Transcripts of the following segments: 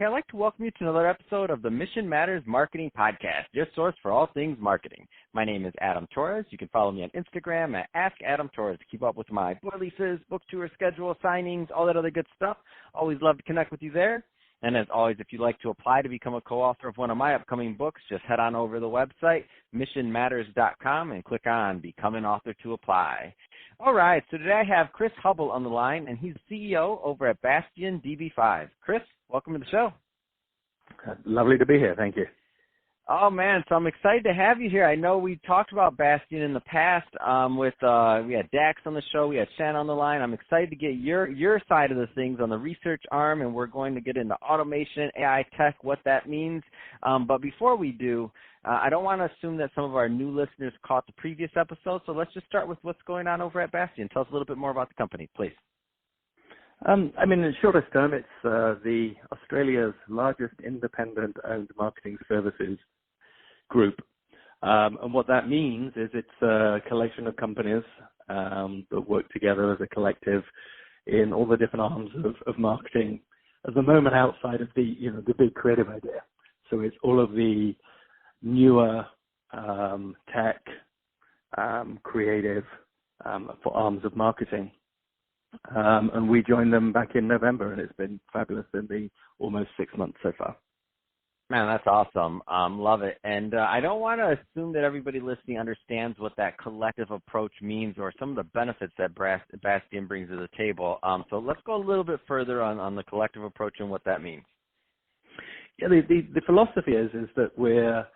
Hey, I'd like to welcome you to another episode of the Mission Matters Marketing Podcast, your source for all things marketing. My name is Adam Torres. You can follow me on Instagram at AskAdamTorres to keep up with my book releases, book tour schedule, signings, all that other good stuff. Always love to connect with you there. And as always, if you'd like to apply to become a co-author of one of my upcoming books, just head on over to the website, missionmatters.com, and click on Become an Author to apply. All right, so today I have Chris Hubble on the line, and he's CEO over at Bastion DB5. Chris, welcome to the show. Lovely to be here. Thank you. Oh, man, so I'm excited to have you here. I know we talked about Bastion in the past we had Dax on the show, we had Shan on the line. I'm excited to get your side of the things on the research arm, and we're going to get into automation, AI tech, what that means. But before we do, I don't want to assume that some of our new listeners caught the previous episode, so let's just start with what's going on over at Bastion. Tell us a little bit more about the company, please. In the shortest term, it's the Australia's largest independent-owned marketing services group. And what that means is it's a collection of companies that work together as a collective in all the different arms of marketing at the moment outside of the big creative idea. So it's all of the newer tech, creative for arms of marketing. And we joined them back in November, and it's been fabulous in the almost 6 months so far. Man, that's awesome. Love it. And I don't want to assume that everybody listening understands what that collective approach means or some of the benefits that Bastion brings to the table. So let's go a little bit further on the collective approach and what that means. Yeah, the philosophy is that we're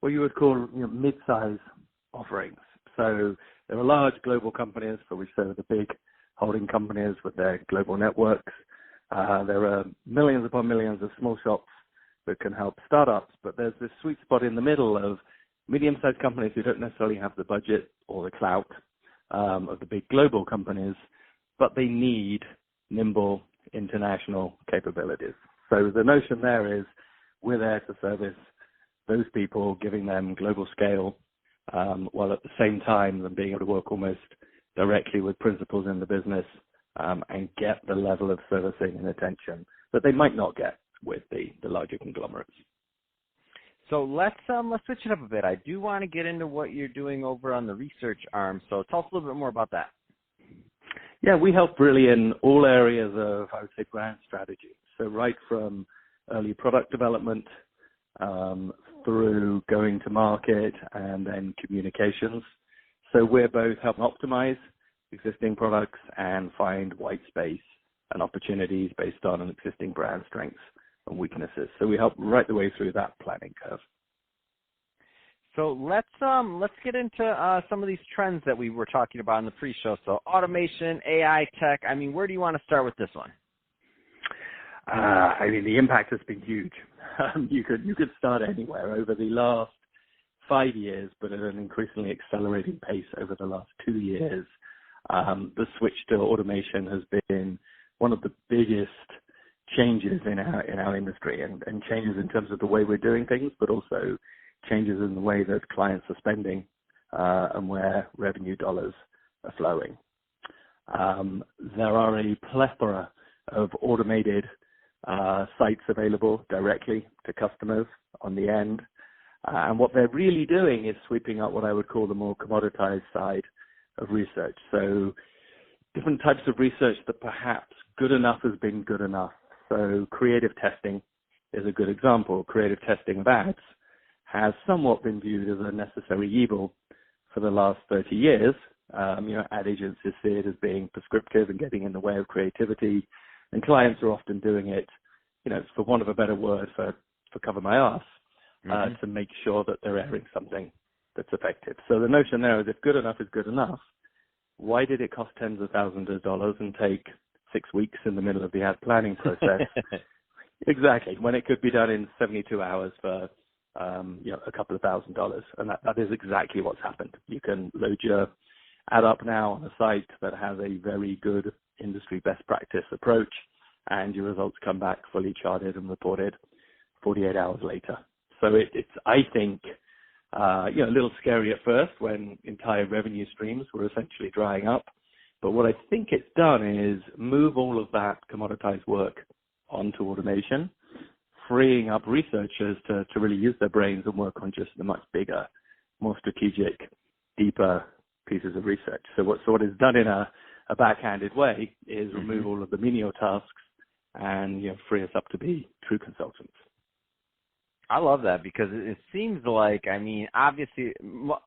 what you would call mid-size offerings. So there are large global companies for which there are the big holding companies with their global networks. There are millions upon millions of small shops that can help startups, but there's this sweet spot in the middle of medium-sized companies who don't necessarily have the budget or the clout of the big global companies, but they need nimble international capabilities. So the notion there is we're there to service those people, giving them global scale, while at the same time them being able to work almost directly with principals in the business and get the level of servicing and attention that they might not get with the larger conglomerates. So let's switch it up a bit. I do want to get into what you're doing over on the research arm. So tell us a little bit more about that. Yeah, we help really in all areas of, I would say, brand strategy. So right from early product development through going to market and then communications. So we're both helping optimize existing products and find white space and opportunities based on an existing brand strengths and weaknesses. So we help right the way through that planning curve. So let's get into some of these trends that we were talking about in the pre-show. So automation, AI tech. I mean, where do you want to start with this one? The impact has been huge. You could start anywhere over the last 5 years, but at an increasingly accelerating pace over the last 2 years. The switch to automation has been one of the biggest changes in our industry and changes in terms of the way we're doing things, but also changes in the way that clients are spending and where revenue dollars are flowing. There are a plethora of automated sites available directly to customers on the end. And what they're really doing is sweeping up what I would call the more commoditized side of research. So different types of research that perhaps good enough has been good enough. So creative testing is a good example. Creative testing of ads has somewhat been viewed as a necessary evil for the last 30 years. Ad agencies see it as being prescriptive and getting in the way of creativity. And clients are often doing it, for want of a better word, for cover my ass. To make sure that they're airing something that's effective. So the notion there is if good enough is good enough, why did it cost tens of thousands of dollars and take 6 weeks in the middle of the ad planning process? Exactly, when it could be done in 72 hours for a couple of $1,000s. And that is exactly what's happened. You can load your ad up now on a site that has a very good industry best practice approach, and your results come back fully charted and reported 48 hours later. So it's, I think, a little scary at first when entire revenue streams were essentially drying up. But what I think it's done is move all of that commoditized work onto automation, freeing up researchers to really use their brains and work on just the much bigger, more strategic, deeper pieces of research. So what is done in a backhanded way is remove all of the menial tasks and free us up to be true consultants. I love that because it seems like, I mean, obviously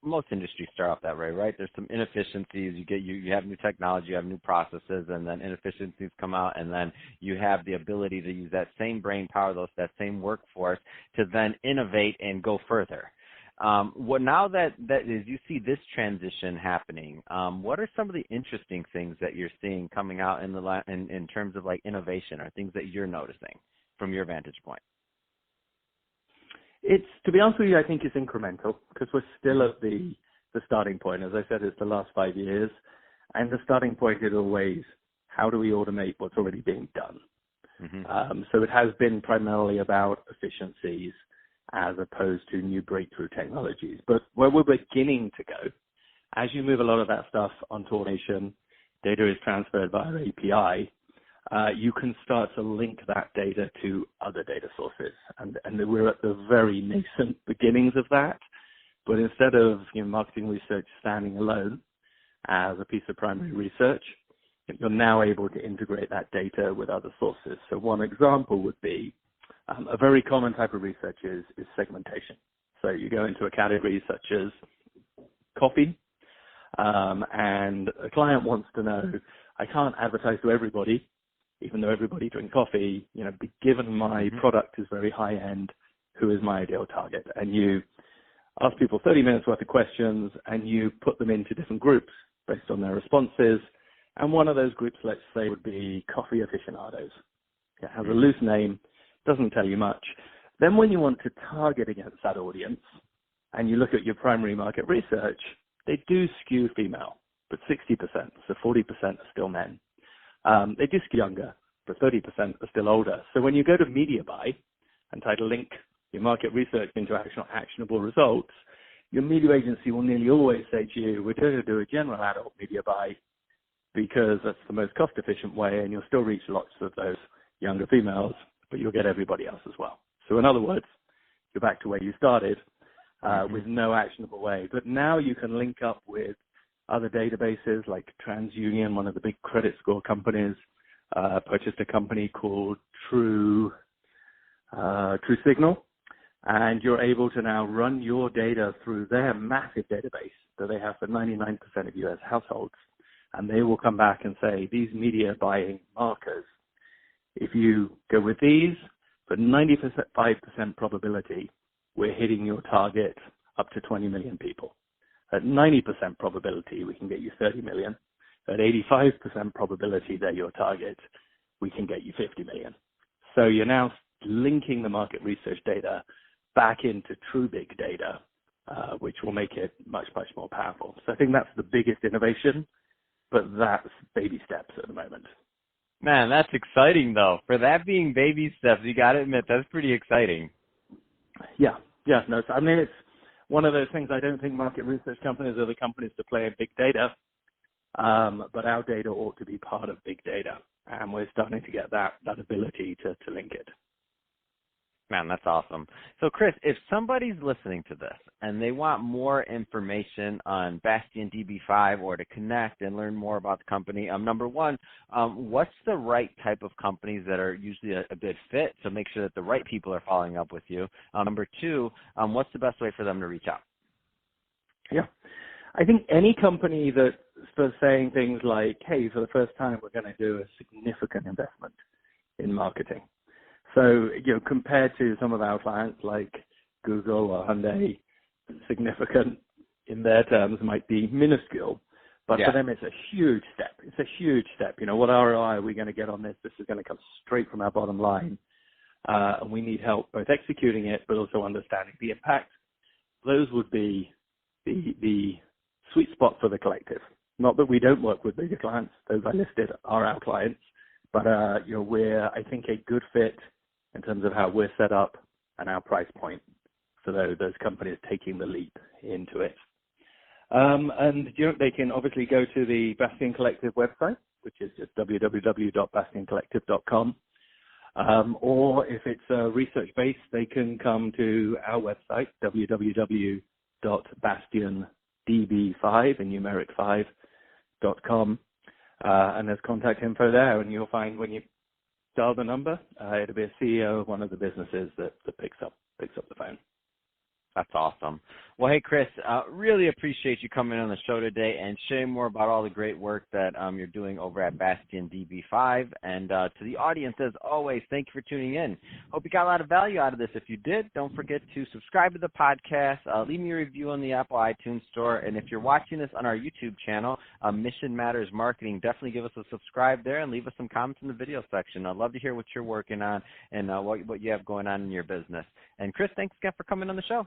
most industries start off that way, right? There's some inefficiencies. You have new technology, you have new processes, and then inefficiencies come out, and then you have the ability to use that same brain power, that same workforce to then innovate and go further. Now that is, you see this transition happening, what are some of the interesting things that you're seeing coming out in terms of like innovation or things that you're noticing from your vantage point? To be honest with you, I think it's incremental because we're still at the starting point. As I said, it's the last 5 years. And the starting point is always, how do we automate what's already being done? So it has been primarily about efficiencies as opposed to new breakthrough technologies. But where we're beginning to go, as you move a lot of that stuff onto automation, data is transferred via API, you can start to link that data to other data sources. And we're at the very nascent beginnings of that. But instead of marketing research standing alone as a piece of primary research, you're now able to integrate that data with other sources. So one example would be a very common type of research is segmentation. So you go into a category such as coffee, and a client wants to know, I can't advertise to everybody, even though everybody drinks coffee, given my product is very high end, who is my ideal target? And you ask people 30 minutes worth of questions and you put them into different groups based on their responses. And one of those groups, let's say, would be coffee aficionados. It has a loose name, doesn't tell you much. Then when you want to target against that audience and you look at your primary market research, they do skew female, but 60%, so 40% are still men. They do skew younger, but 30% are still older. So when you go to media buy and try to link your market research into actionable results, your media agency will nearly always say to you, we're going to do a general adult media buy because that's the most cost-efficient way, and you'll still reach lots of those younger females, but you'll get everybody else as well. So in other words, you're back to where you started with no actionable way. But now you can link up with other databases like TransUnion, one of the big credit score companies, purchased a company called True Signal, and you're able to now run your data through their massive database that they have for 99% of U.S. households, and they will come back and say, these media buying markers, if you go with these, for 95% probability, we're hitting your target up to 20 million people. At 90% probability, we can get you 30 million. At 85% probability they're your target, we can get you 50 million. So you're now linking the market research data back into true big data, which will make it much, much more powerful. So I think that's the biggest innovation, but that's baby steps at the moment. Man, that's exciting, though. For that being baby steps, you got to admit, that's pretty exciting. Yeah. No, I mean, it's one of those things. I don't think market research companies are the companies to play in big data, but our data ought to be part of big data, and we're starting to get that ability to link it. Man, that's awesome. So, Chris, if somebody's listening to this and they want more information on Bastion DB5 or to connect and learn more about the company, number one, what's the right type of companies that are usually a good fit to make sure that the right people are following up with you? Number two, what's the best way for them to reach out? Yeah. I think any company that starts saying things like, hey, for the first time, we're going to do a significant investment in marketing. So, compared to some of our clients like Google or Hyundai, significant in their terms might be minuscule, but for them it's a huge step. It's a huge step. What ROI are we going to get on this? This is going to come straight from our bottom line, and we need help both executing it but also understanding the impact. Those would be the sweet spot for the collective. Not that we don't work with bigger clients; those I listed are our clients, but we're, I think, a good fit in terms of how we're set up and our price point for those companies taking the leap into it. And they can obviously go to the Bastion Collective website, which is just www.bastioncollective.com. Or if it's research-based, they can come to our website, www.bastiondb5, in numeric 5.com, and there's contact info there, and you'll find when you dial the number, it'll be a CEO of one of the businesses that picks up the phone. That's awesome. Well, hey, Chris, really appreciate you coming on the show today and sharing more about all the great work that you're doing over at Bastion DB5. And to the audience, as always, thank you for tuning in. Hope you got a lot of value out of this. If you did, don't forget to subscribe to the podcast, leave me a review on the Apple iTunes Store, and if you're watching this on our YouTube channel, Mission Matters Marketing, definitely give us a subscribe there and leave us some comments in the video section. I'd love to hear what you're working on and what you have going on in your business. And Chris, thanks again for coming on the show.